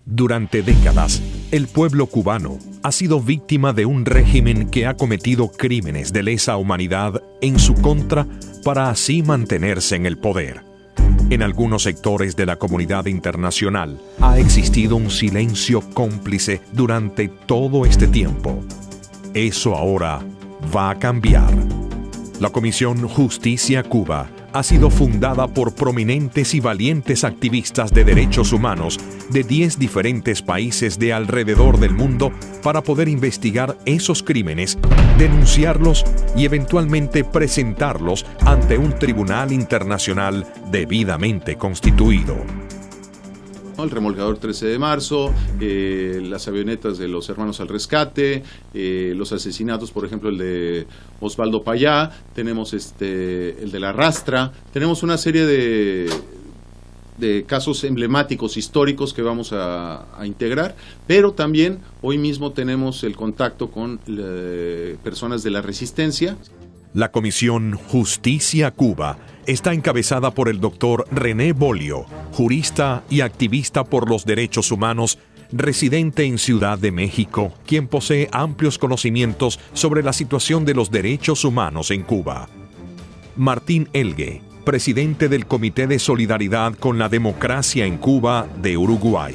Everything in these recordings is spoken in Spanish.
Durante décadas, el pueblo cubano ha sido víctima de un régimen que ha cometido crímenes de lesa humanidad en su contra para así mantenerse en el poder. En algunos sectores de la comunidad internacional ha existido un silencio cómplice durante todo este tiempo. Eso ahora va a cambiar. La Comisión Justicia Cuba ha sido fundada por prominentes y valientes activistas de derechos humanos de 10 diferentes países de alrededor del mundo para poder investigar esos crímenes, denunciarlos y eventualmente presentarlos ante un tribunal internacional debidamente constituido. El remolcador 13 de marzo, las avionetas de los hermanos al rescate, los asesinatos, por ejemplo, el de Osvaldo Payá, tenemos el de la Rastra, tenemos una serie de casos emblemáticos históricos que vamos a integrar, pero también hoy mismo tenemos el contacto con personas de la resistencia. La Comisión Justicia Cuba está encabezada por el doctor René Bolio, jurista y activista por los derechos humanos, residente en Ciudad de México, quien posee amplios conocimientos sobre la situación de los derechos humanos en Cuba. Martín Elgue, presidente del Comité de Solidaridad con la Democracia en Cuba de Uruguay.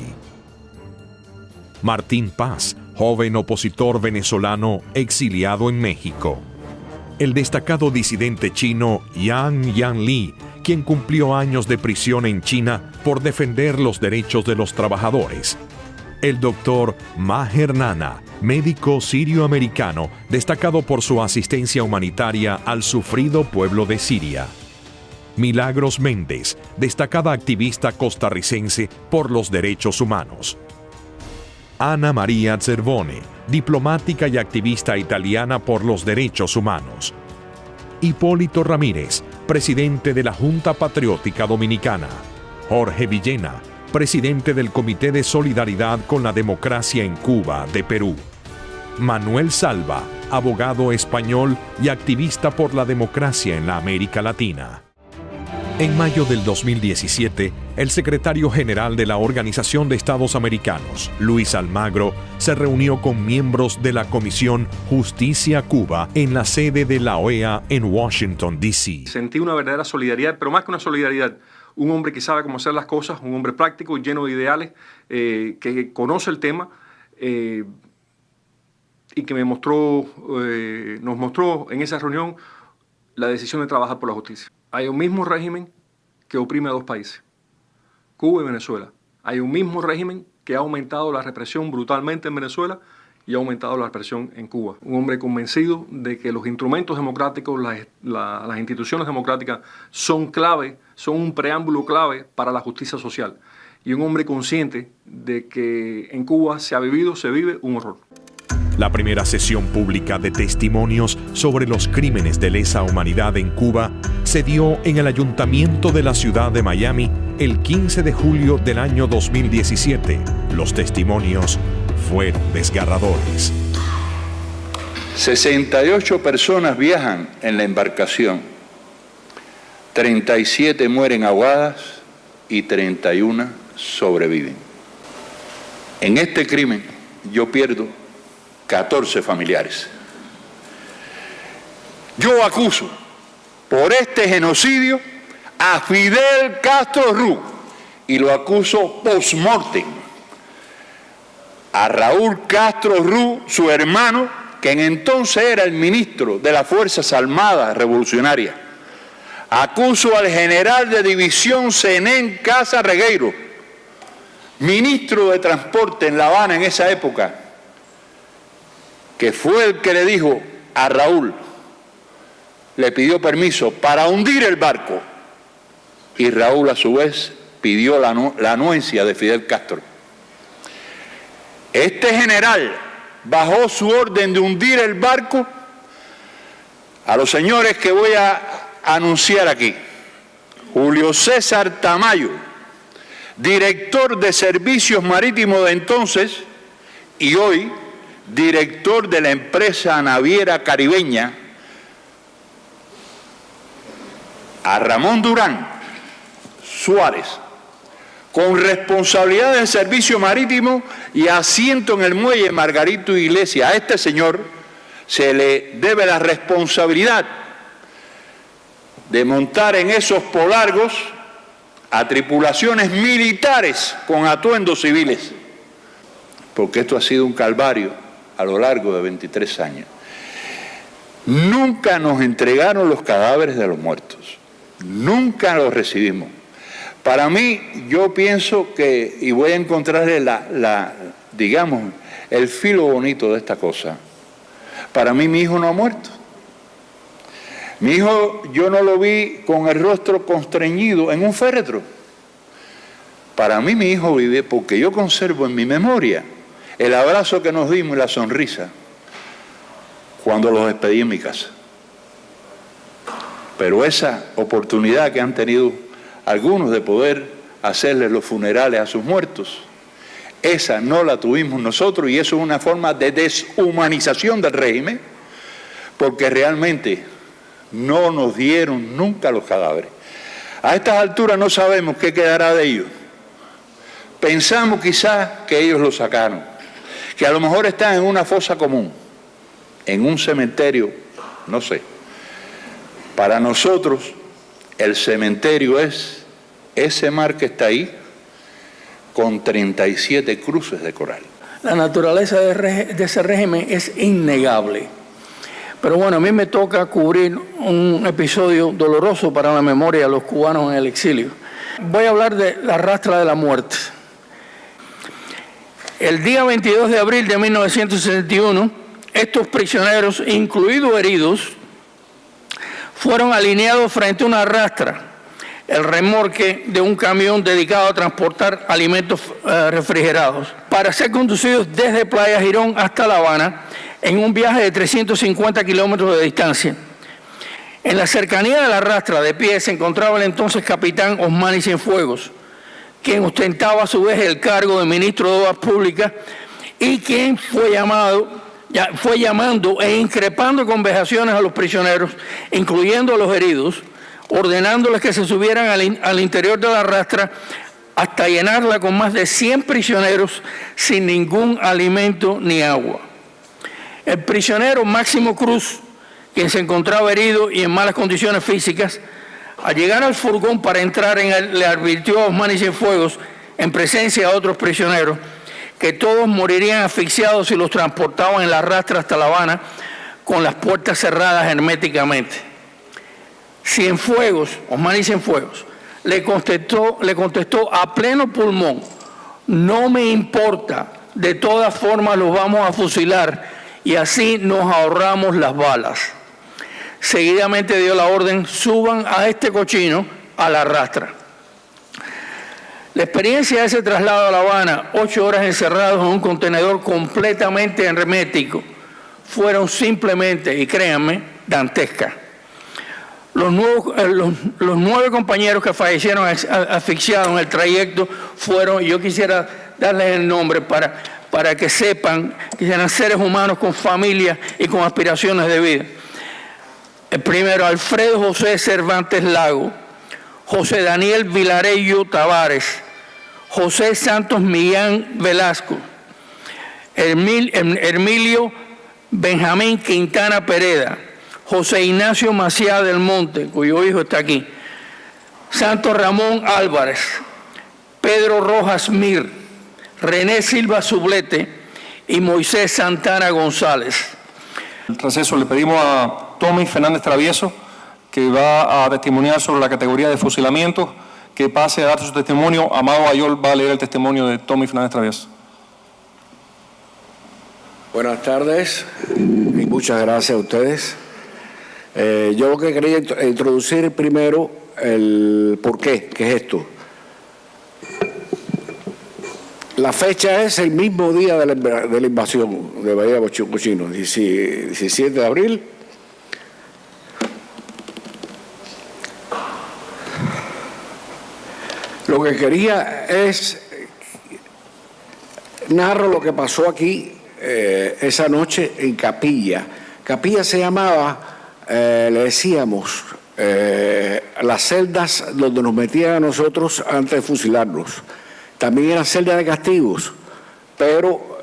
Martín Paz, joven opositor venezolano exiliado en México. El destacado disidente chino Yang Yanli, quien cumplió años de prisión en China por defender los derechos de los trabajadores. El doctor Maher Nana, médico sirio-americano, destacado por su asistencia humanitaria al sufrido pueblo de Siria. Milagros Méndez, destacada activista costarricense por los derechos humanos. Ana María Zerbone, diplomática y activista italiana por los derechos humanos. Hipólito Ramírez, presidente de la Junta Patriótica Dominicana. Jorge Villena, presidente del Comité de Solidaridad con la Democracia en Cuba de Perú. Manuel Salva, abogado español y activista por la democracia en la América Latina. En mayo del 2017, el secretario general de la Organización de Estados Americanos, Luis Almagro, se reunió con miembros de la Comisión Justicia Cuba en la sede de la OEA en Washington, D.C. Sentí una verdadera solidaridad, pero más que una solidaridad, un hombre que sabe cómo hacer las cosas, un hombre práctico, lleno de ideales, que conoce el tema y que nos mostró en esa reunión la decisión de trabajar por la justicia. Hay un mismo régimen que oprime a dos países, Cuba y Venezuela. Hay un mismo régimen que ha aumentado la represión brutalmente en Venezuela y ha aumentado la represión en Cuba. Un hombre convencido de que los instrumentos democráticos, las instituciones democráticas son clave, son un preámbulo clave para la justicia social. Y un hombre consciente de que en Cuba se vive un horror. La primera sesión pública de testimonios sobre los crímenes de lesa humanidad en Cuba se dio en el Ayuntamiento de la ciudad de Miami el 15 de julio del año 2017. Los testimonios fueron desgarradores. 68 personas viajan en la embarcación, 37 mueren ahogadas y 31 sobreviven. En este crimen yo pierdo 14 familiares. Yo acuso por este genocidio a Fidel Castro Ruz y lo acuso post-mortem a Raúl Castro Ruz, su hermano, que en entonces era el ministro de las Fuerzas Armadas Revolucionarias. Acuso al general de división Zenén Casa Regueiro, ministro de Transporte en La Habana en esa época, que fue el que le dijo a Raúl, le pidió permiso para hundir el barco, y Raúl a su vez pidió la anuencia de Fidel Castro. Este general bajó su orden de hundir el barco a los señores que voy a anunciar aquí. Julio César Tamayo, director de Servicios Marítimos de entonces y hoy director de la empresa naviera caribeña, a Ramón Durán Suárez, con responsabilidad en servicio marítimo y asiento en el muelle Margarito Iglesias. A este señor se le debe la responsabilidad de montar en esos polargos a tripulaciones militares con atuendos civiles, porque esto ha sido un calvario a lo largo de 23 años. Nunca nos entregaron los cadáveres de los muertos, nunca los recibimos. Para mí, yo pienso que, y voy a encontrarle digamos, el filo bonito de esta cosa, para mí mi hijo no ha muerto. Mi hijo yo no lo vi con el rostro constreñido en un féretro. Para mí mi hijo vive porque yo conservo en mi memoria el abrazo que nos dimos y la sonrisa cuando los despedí en mi casa. Pero esa oportunidad que han tenido algunos de poder hacerle los funerales a sus muertos, esa no la tuvimos nosotros, y eso es una forma de deshumanización del régimen, porque realmente no nos dieron nunca los cadáveres. A estas alturas no sabemos qué quedará de ellos. Pensamos quizás que ellos lo sacaron, que a lo mejor están en una fosa común, en un cementerio, no sé. Para nosotros el cementerio es ese mar que está ahí con 37 cruces de coral. La naturaleza de ese régimen es innegable. Pero bueno, a mí me toca cubrir un episodio doloroso para la memoria de los cubanos en el exilio. Voy a hablar de la rastra de la muerte. El día 22 de abril de 1961, estos prisioneros, incluidos heridos, fueron alineados frente a una rastra, el remolque de un camión dedicado a transportar alimentos refrigerados, para ser conducidos desde Playa Girón hasta La Habana, en un viaje de 350 kilómetros de distancia. En la cercanía de la rastra, de pie, se encontraba el entonces capitán Osmani Cienfuegos, quien ostentaba a su vez el cargo de ministro de Obras Públicas y quien fue llamando e increpando con vejaciones a los prisioneros, incluyendo a los heridos, ordenándoles que se subieran al interior de la rastra hasta llenarla con más de 100 prisioneros sin ningún alimento ni agua. El prisionero Máximo Cruz, quien se encontraba herido y en malas condiciones físicas, al llegar al furgón para entrar en él, le advirtió a Osmani Cienfuegos, en presencia de otros prisioneros, que todos morirían asfixiados si los transportaban en la rastra hasta La Habana con las puertas cerradas herméticamente. Osmani Cienfuegos, le contestó a pleno pulmón: no me importa, de todas formas los vamos a fusilar y así nos ahorramos las balas. Seguidamente dio la orden: suban a este cochino a la rastra. La experiencia de ese traslado a La Habana, 8 horas encerrados en un contenedor completamente hermético, fueron simplemente, y créanme, dantescas. Los 9 compañeros que fallecieron asfixiados en el trayecto fueron, yo quisiera darles el nombre para que sepan que eran seres humanos con familia y con aspiraciones de vida. El primero, Alfredo José Cervantes Lago, José Daniel Vilarello Tavares, José Santos Millán Velasco, Hermilio Benjamín Quintana Pereda, José Ignacio Maciá del Monte, cuyo hijo está aquí, Santos Ramón Álvarez, Pedro Rojas Mir, René Silva Sublete y Moisés Santana González. En el receso le pedimos a Tommy Fernández Travieso, que va a testimoniar sobre la categoría de fusilamiento, que pase a dar su testimonio. Amado Ayol va a leer el testimonio de Tommy Fernández Travieso. Buenas tardes y muchas gracias a ustedes. Yo lo que quería introducir primero el por qué, ¿qué es esto? La fecha es el mismo día de la invasión de Bahía Cochino, 17 de abril. Lo que quería es narrar lo que pasó aquí esa noche en Capilla. Capilla se llamaba, le decíamos las celdas donde nos metían a nosotros antes de fusilarnos. También eran celdas de castigos, pero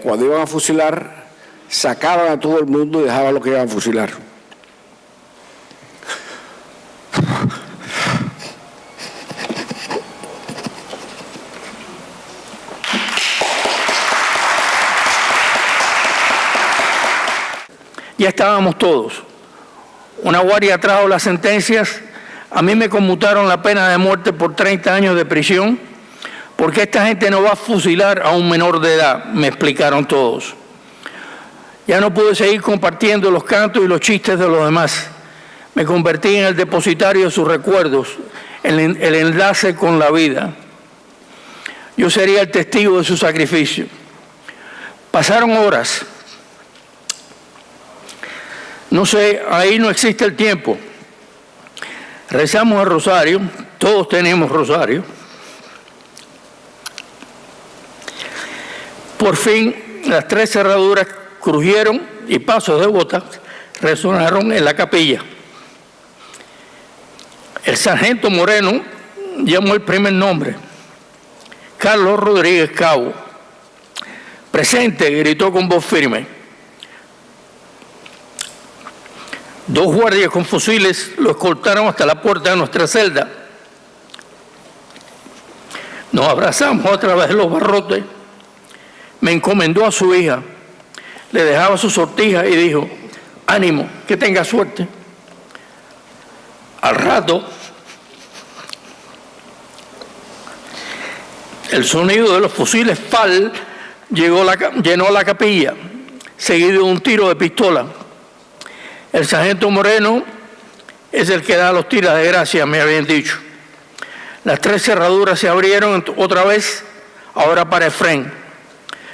cuando iban a fusilar, sacaban a todo el mundo y dejaban lo que iban a fusilar. Ya estábamos todos. Una guardia trajo las sentencias. A mí me conmutaron la pena de muerte por 30 años de prisión, porque esta gente no va a fusilar a un menor de edad, me explicaron todos. Ya no pude seguir compartiendo los cantos y los chistes de los demás. Me convertí en el depositario de sus recuerdos, el enlace con la vida. Yo sería el testigo de su sacrificio. Pasaron horas. No sé, ahí no existe el tiempo. Rezamos el rosario, todos tenemos rosario. Por fin, las 3 cerraduras crujieron y pasos de botas resonaron en la capilla. El sargento Moreno llamó el primer nombre. Carlos Rodríguez Cabo. Presente, gritó con voz firme. 2 guardias con fusiles lo escoltaron hasta la puerta de nuestra celda. Nos abrazamos a través de los barrotes. Me encomendó a su hija. Le dejaba su sortija y dijo: ánimo, que tenga suerte. Al rato, el sonido de los fusiles FAL llenó la capilla, seguido de un tiro de pistola. El sargento Moreno es el que da los tiros de gracia, me habían dicho. Las 3 cerraduras se abrieron otra vez, ahora para Efrén.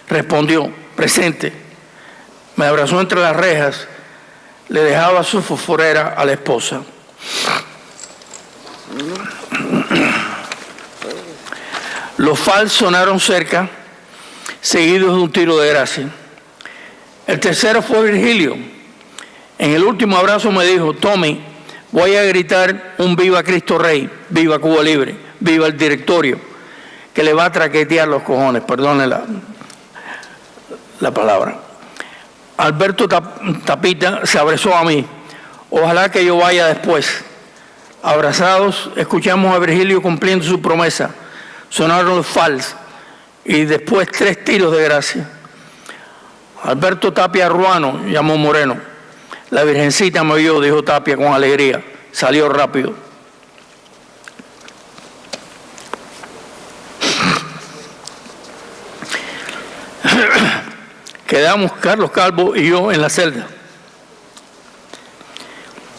Respondió: presente. Me abrazó entre las rejas, le dejaba su fosforera a la esposa. Los FAL sonaron cerca, seguidos de un tiro de gracia. El tercero fue Virgilio. En el último abrazo me dijo: Tommy, voy a gritar un viva Cristo Rey, viva Cuba Libre, viva el directorio, que le va a traquetear los cojones, perdone la palabra. Alberto Tapita se abrazó a mí. Ojalá que yo vaya después. Abrazados, escuchamos a Virgilio cumpliendo su promesa. Sonaron los FALs y después 3 tiros de gracia. Alberto Tapia Ruano, llamó Moreno. La Virgencita me oyó, dijo Tapia con alegría. Salió rápido. Quedamos Carlos Calvo y yo en la celda.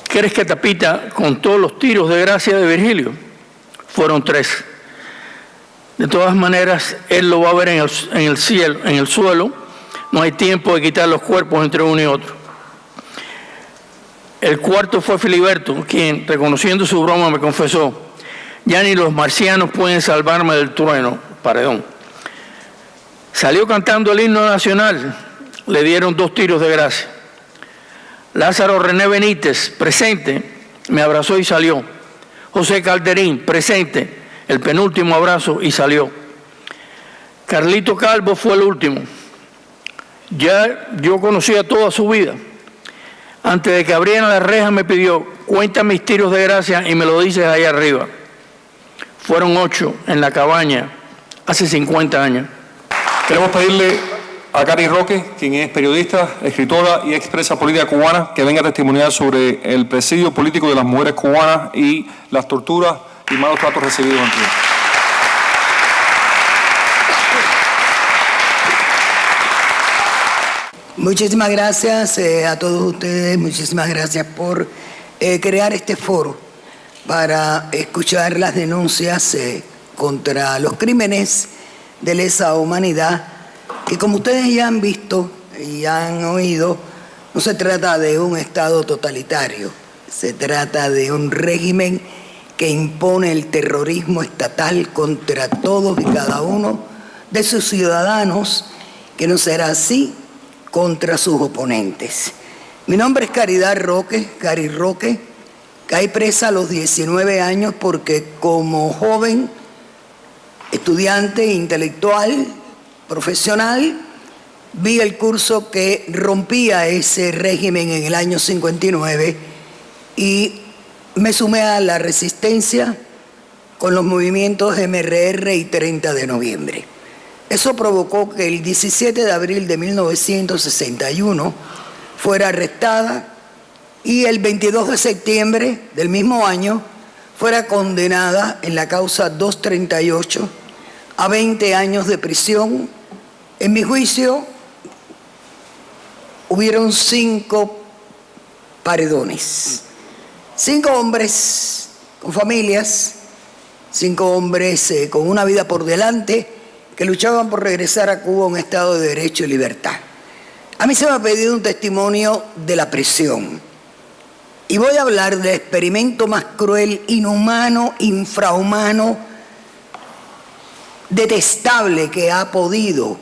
¿Crees que Tapita contó los tiros de gracia de Virgilio? Fueron 3. De todas maneras, él lo va a ver en el suelo. No hay tiempo de quitar los cuerpos entre uno y otro. El cuarto fue Filiberto, quien, reconociendo su broma, me confesó: ya ni los marcianos pueden salvarme del trueno, paredón. Salió cantando el himno nacional, le dieron 2 tiros de gracia. Lázaro René Benítez, presente, me abrazó y salió. José Calderín, presente, el penúltimo abrazo y salió. Carlito Calvo fue el último. Ya yo conocía toda su vida. Antes de que abrieran las rejas me pidió: cuenta mis tiros de gracia y me lo dices ahí arriba. Fueron 8 en la cabaña hace 50 años. Queremos pedirle a Cari Roque, quien es periodista, escritora y expresa política cubana, que venga a testimoniar sobre el presidio político de las mujeres cubanas y las torturas y malos tratos recibidos en Cuba. Muchísimas gracias a todos ustedes, muchísimas gracias por crear este foro para escuchar las denuncias contra los crímenes de lesa humanidad, que como ustedes ya han visto y han oído, no se trata de un Estado totalitario, se trata de un régimen que impone el terrorismo estatal contra todos y cada uno de sus ciudadanos, que no será así contra sus oponentes. Mi nombre es Caridad Roque, Cari Roque, Caí presa a los 19 años porque como joven, estudiante, intelectual, profesional, vi el curso que rompía ese régimen en el año 59 y me sumé a la resistencia con los movimientos MRR y 30 de noviembre. Eso provocó que el 17 de abril de 1961 fuera arrestada y el 22 de septiembre del mismo año fuera condenada en la causa 238 a 20 años de prisión. En mi juicio hubieron 5 paredones, 5 hombres con familias, 5 hombres con una vida por delante que luchaban por regresar a Cuba a un estado de derecho y libertad. A mí se me ha pedido un testimonio de la prisión y voy a hablar del experimento más cruel, inhumano, infrahumano, detestable que ha podido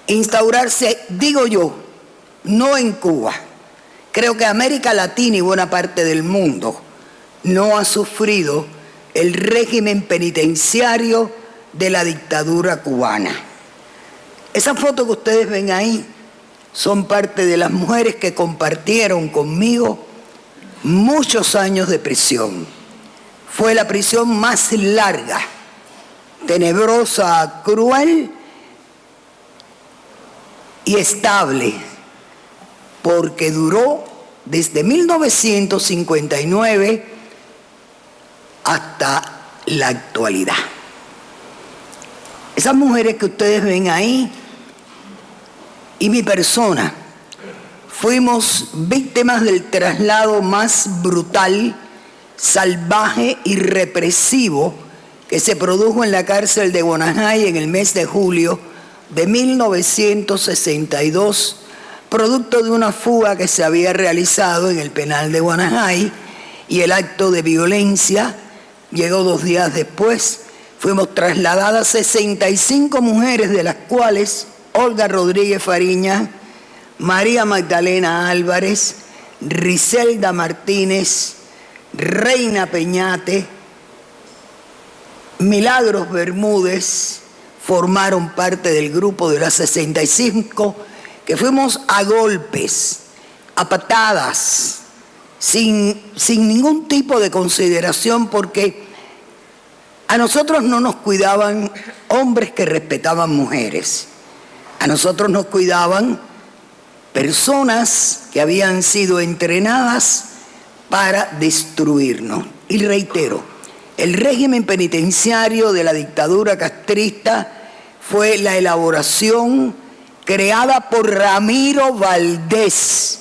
instaurarse, digo yo, no en Cuba. Creo que América Latina y buena parte del mundo no ha sufrido el régimen penitenciario de la dictadura cubana. Esas fotos que ustedes ven ahí son parte de las mujeres que compartieron conmigo muchos años de prisión. Fue la prisión más larga, tenebrosa, cruel y estable, porque duró desde 1959 hasta la actualidad. Esas mujeres que ustedes ven ahí y mi persona fuimos víctimas del traslado más brutal, salvaje y represivo que se produjo en la cárcel de Guanajay en el mes de julio de 1962, producto de una fuga que se había realizado en el penal de Guanajay, y el acto de violencia llegó 2 días después. Fuimos trasladadas 65 mujeres, de las cuales Olga Rodríguez Fariña, María Magdalena Álvarez, Riselda Martínez, Reina Peñate, Milagros Bermúdez, formaron parte del grupo de las 65 que fuimos a golpes, a patadas, sin ningún tipo de consideración, porque a nosotros no nos cuidaban hombres que respetaban mujeres. A nosotros nos cuidaban personas que habían sido entrenadas para destruirnos. Y reitero, el régimen penitenciario de la dictadura castrista fue la elaboración creada por Ramiro Valdés,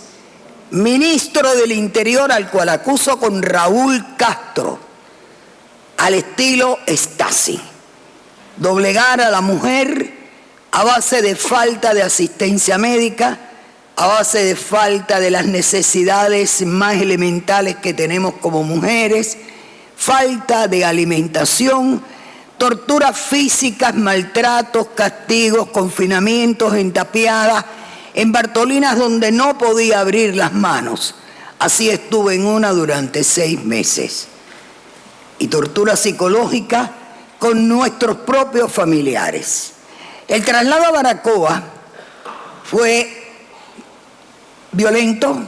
ministro del Interior, al cual acuso con Raúl Castro, al estilo Stasi. Doblegar a la mujer a base de falta de asistencia médica, a base de falta de las necesidades más elementales que tenemos como mujeres, falta de alimentación, torturas físicas, maltratos, castigos, confinamientos en tapiadas, en Bartolinas donde no podía abrir las manos. Así estuve en una durante 6 meses. Y tortura psicológica con nuestros propios familiares. El traslado a Baracoa fue violento,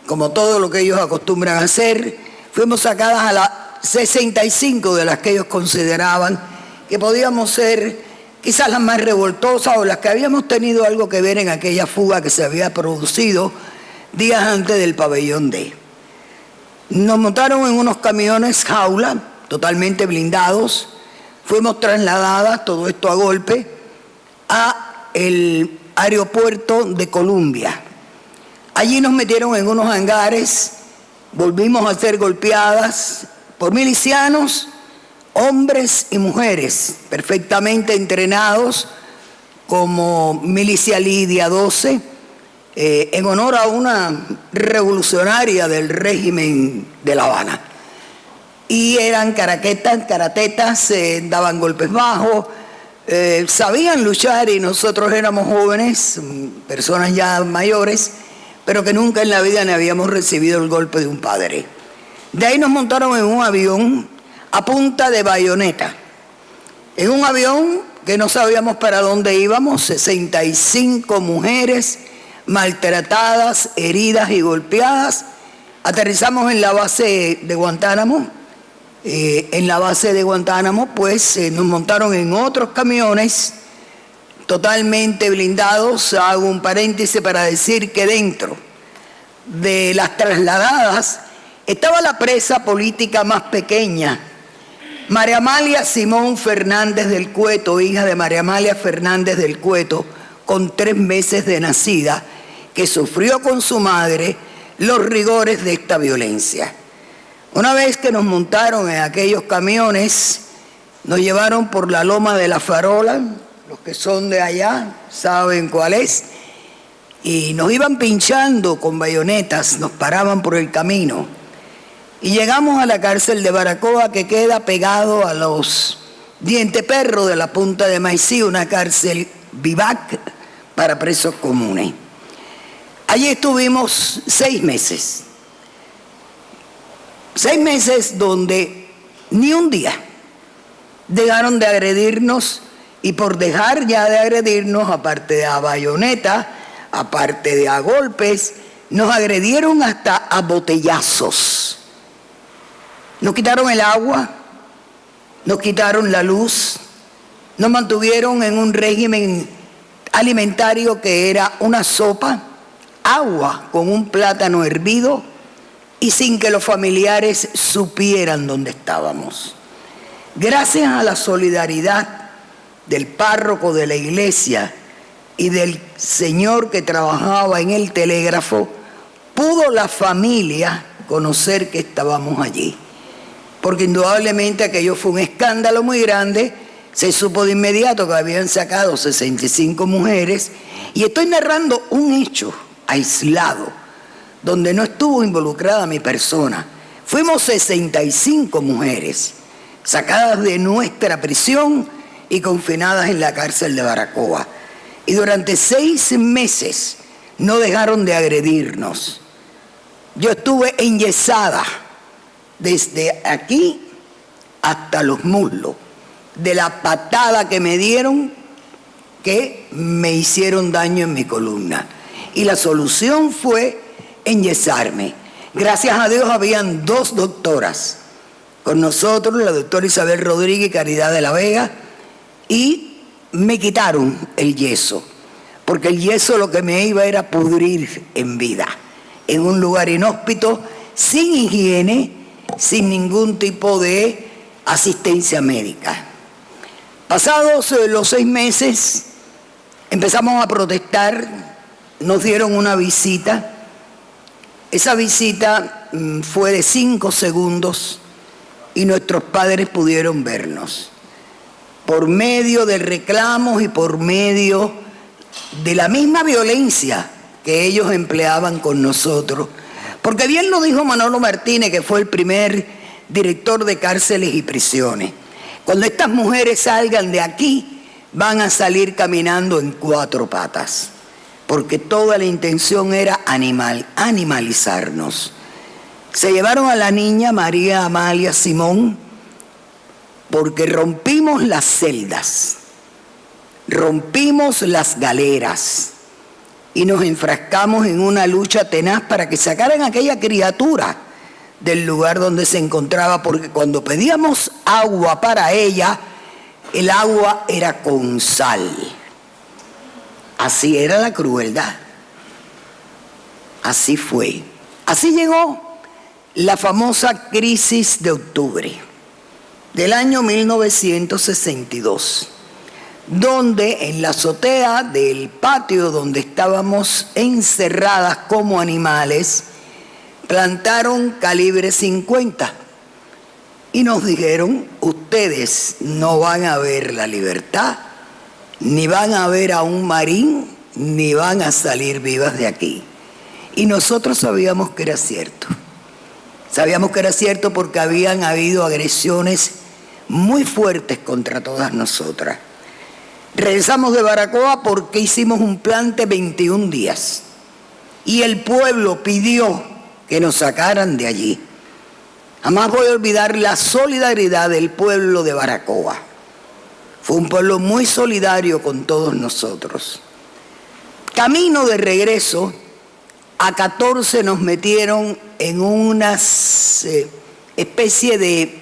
como todo lo que ellos acostumbran a hacer. Fuimos sacadas a las 65 de las que ellos consideraban que podíamos ser quizás las más revoltosas o las que habíamos tenido algo que ver en aquella fuga que se había producido días antes del pabellón D. Nos montaron en unos camiones jaula, totalmente blindados. Fuimos trasladadas, todo esto a golpe, a el aeropuerto de Colombia. Allí nos metieron en unos hangares, volvimos a ser golpeadas por milicianos, hombres y mujeres perfectamente entrenados como Milicia Lidia 12, en honor a una revolucionaria del régimen de La Habana. Y eran karatetas, daban golpes bajos, sabían luchar, y nosotros éramos jóvenes, personas ya mayores, pero que nunca en la vida ni habíamos recibido el golpe de un padre. De ahí nos montaron en un avión a punta de bayoneta. En un avión que no sabíamos para dónde íbamos, 65 mujeres maltratadas, heridas y golpeadas. Aterrizamos en la base de Guantánamo. En la base de Guantánamo, pues nos montaron en otros camiones totalmente blindados. Hago un paréntesis para decir que dentro de las trasladadas estaba la presa política más pequeña, María Amalia Simón Fernández del Cueto, hija de María Amalia Fernández del Cueto, con 3 meses de nacida, que sufrió con su madre los rigores de esta violencia. Una vez que nos montaron en aquellos camiones, nos llevaron por la Loma de la Farola, los que son de allá saben cuál es, y nos iban pinchando con bayonetas, nos paraban por el camino. Y llegamos a la cárcel de Baracoa, que queda pegado a los Dienteperro de la Punta de Maicí, una cárcel vivac para presos comunes. Allí estuvimos 6 meses. 6 meses donde ni un día dejaron de agredirnos, y por dejar ya de agredirnos, aparte de a bayoneta, aparte de a golpes, nos agredieron hasta a botellazos. Nos quitaron el agua, nos quitaron la luz, nos mantuvieron en un régimen alimentario que era una sopa, agua con un plátano hervido y sin que los familiares supieran dónde estábamos. Gracias a la solidaridad del párroco de la iglesia y del señor que trabajaba en el telégrafo, pudo la familia conocer que estábamos allí. Porque indudablemente aquello fue un escándalo muy grande. Se supo de inmediato que habían sacado 65 mujeres, y estoy narrando un hecho aislado, donde no estuvo involucrada mi persona. Fuimos 65 mujeres, sacadas de nuestra prisión y confinadas en la cárcel de Baracoa. Y durante 6 meses no dejaron de agredirnos. Yo estuve enyesada desde aquí hasta los muslos, de la patada que me dieron, que me hicieron daño en mi columna. Y la solución fue enyesarme. Gracias a Dios habían 2 doctoras con nosotros, la doctora Isabel Rodríguez y Caridad de la Vega, y me quitaron el yeso, porque el yeso lo que me iba era pudrir en vida, en un lugar inhóspito, sin higiene, sin ningún tipo de asistencia médica. Pasados los 6 meses, empezamos a protestar, nos dieron una visita. Esa visita fue de 5 segundos y nuestros padres pudieron vernos. Por medio de reclamos y por medio de la misma violencia que ellos empleaban con nosotros. Porque bien lo dijo Manolo Martínez, que fue el primer director de cárceles y prisiones. Cuando estas mujeres salgan de aquí, van a salir caminando en 4 patas. Porque toda la intención era animalizarnos. Se llevaron a la niña María Amalia Simón porque rompimos las celdas, rompimos las galeras y nos enfrascamos en una lucha tenaz para que sacaran a aquella criatura del lugar donde se encontraba, porque cuando pedíamos agua para ella, el agua era con sal. Así era la crueldad. Así fue. Así llegó la famosa crisis de octubre del año 1962, donde en la azotea del patio donde estábamos encerradas como animales, plantaron calibre 50 y nos dijeron: ustedes no van a ver la libertad, ni van a ver a un marín, ni van a salir vivas de aquí. Y nosotros sabíamos que era cierto. Sabíamos que era cierto porque habían habido agresiones muy fuertes contra todas nosotras. Regresamos de Baracoa porque hicimos un plante 21 días y el pueblo pidió que nos sacaran de allí. Jamás voy a olvidar la solidaridad del pueblo de Baracoa. Fue un pueblo muy solidario con todos nosotros. Camino de regreso, a 14 nos metieron en una especie de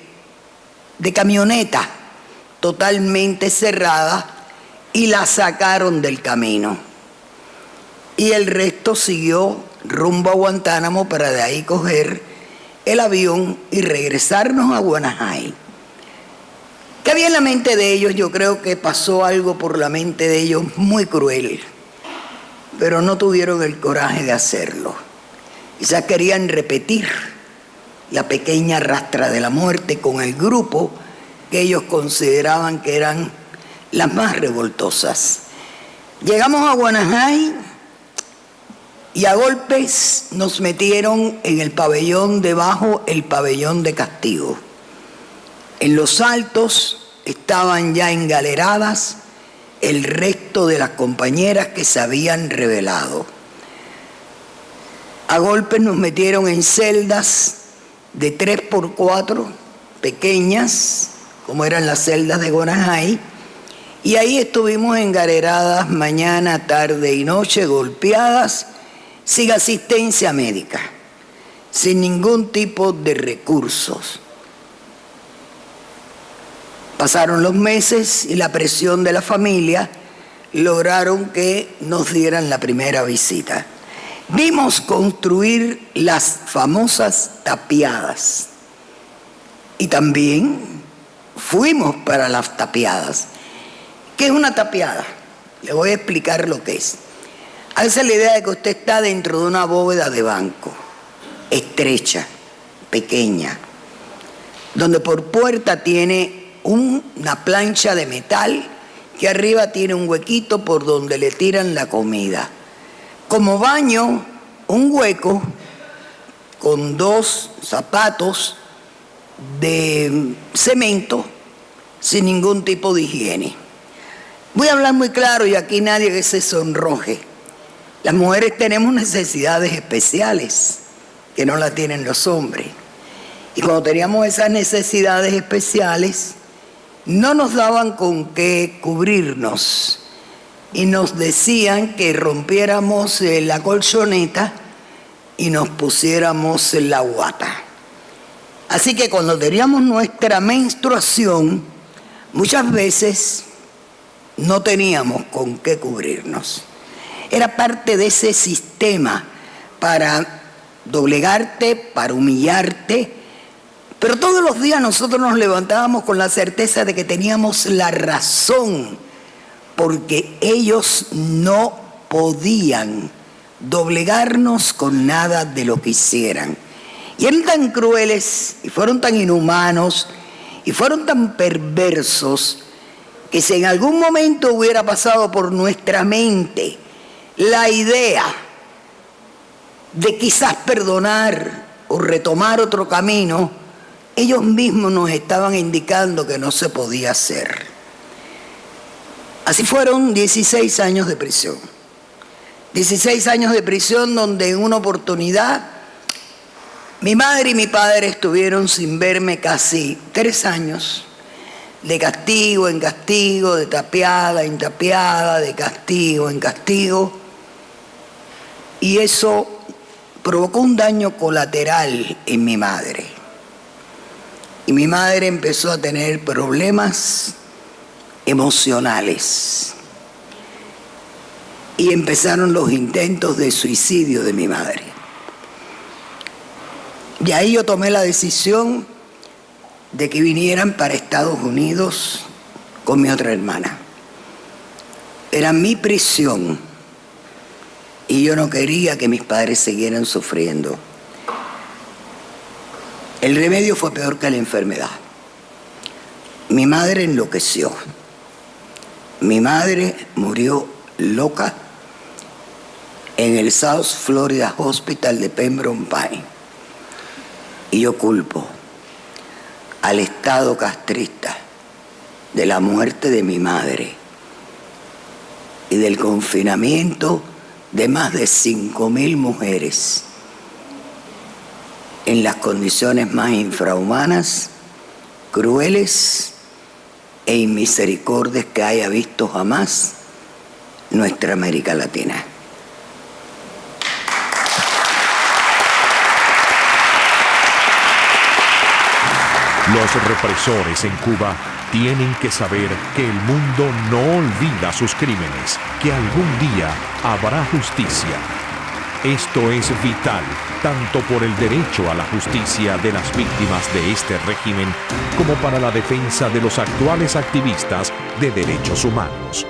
camioneta totalmente cerrada y la sacaron del camino. Y el resto siguió rumbo a Guantánamo para de ahí coger el avión y regresarnos a Guanajay. ¿Qué había en la mente de ellos? Yo creo que pasó algo por la mente de ellos muy cruel, pero no tuvieron el coraje de hacerlo. Quizás querían repetir la pequeña rastra de la muerte con el grupo que ellos consideraban que eran las más revoltosas. Llegamos a Guanajay y a golpes nos metieron en el pabellón debajo, el pabellón de castigo. En los altos estaban ya engaleradas el resto de las compañeras que se habían rebelado. A golpes nos metieron en celdas de 3x4, pequeñas, como eran las celdas de Guanajay, y ahí estuvimos engaleradas mañana, tarde y noche, golpeadas, sin asistencia médica, sin ningún tipo de recursos. Pasaron los meses y la presión de la familia lograron que nos dieran la primera visita. Vimos construir las famosas tapiadas y también fuimos para las tapiadas. ¿Qué es una tapiada? Le voy a explicar lo que es. Hágase la idea de que usted está dentro de una bóveda de banco, estrecha, pequeña, donde por puerta tiene una plancha de metal que arriba tiene un huequito por donde le tiran la comida. Como baño, un hueco con 2 zapatos de cemento sin ningún tipo de higiene. Voy a hablar muy claro y aquí nadie que se sonroje. Las mujeres tenemos necesidades especiales que no las tienen los hombres. Y cuando teníamos esas necesidades especiales, no nos daban con qué cubrirnos. Y nos decían que rompiéramos la colchoneta y nos pusiéramos la guata. Así que cuando teníamos nuestra menstruación, muchas veces no teníamos con qué cubrirnos. Era parte de ese sistema para doblegarte, para humillarte. Pero todos los días nosotros nos levantábamos con la certeza de que teníamos la razón, porque ellos no podían doblegarnos con nada de lo que hicieran. Y eran tan crueles, y fueron tan inhumanos, y fueron tan perversos, que si en algún momento hubiera pasado por nuestra mente la idea de quizás perdonar o retomar otro camino, ellos mismos nos estaban indicando que no se podía hacer. Así fueron 16 años de prisión. 16 años de prisión donde en una oportunidad mi madre y mi padre estuvieron sin verme casi 3 años, de castigo en castigo, de tapiada en tapiada, de castigo en castigo. Y eso provocó un daño colateral en mi madre. Y mi madre empezó a tener problemas emocionales. Y empezaron los intentos de suicidio de mi madre. Y ahí yo tomé la decisión de que vinieran para Estados Unidos con mi otra hermana. Era mi prisión y yo no quería que mis padres siguieran sufriendo. El remedio fue peor que la enfermedad. Mi madre enloqueció. Mi madre murió loca en el South Florida Hospital de Pembroke Pines. Y yo culpo al Estado castrista de la muerte de mi madre y del confinamiento de más de 5.000 mujeres en las condiciones más infrahumanas, crueles e inmisericordias que haya visto jamás nuestra América Latina. Los represores en Cuba tienen que saber que el mundo no olvida sus crímenes, que algún día habrá justicia. Esto es vital, tanto por el derecho a la justicia de las víctimas de este régimen, como para la defensa de los actuales activistas de derechos humanos.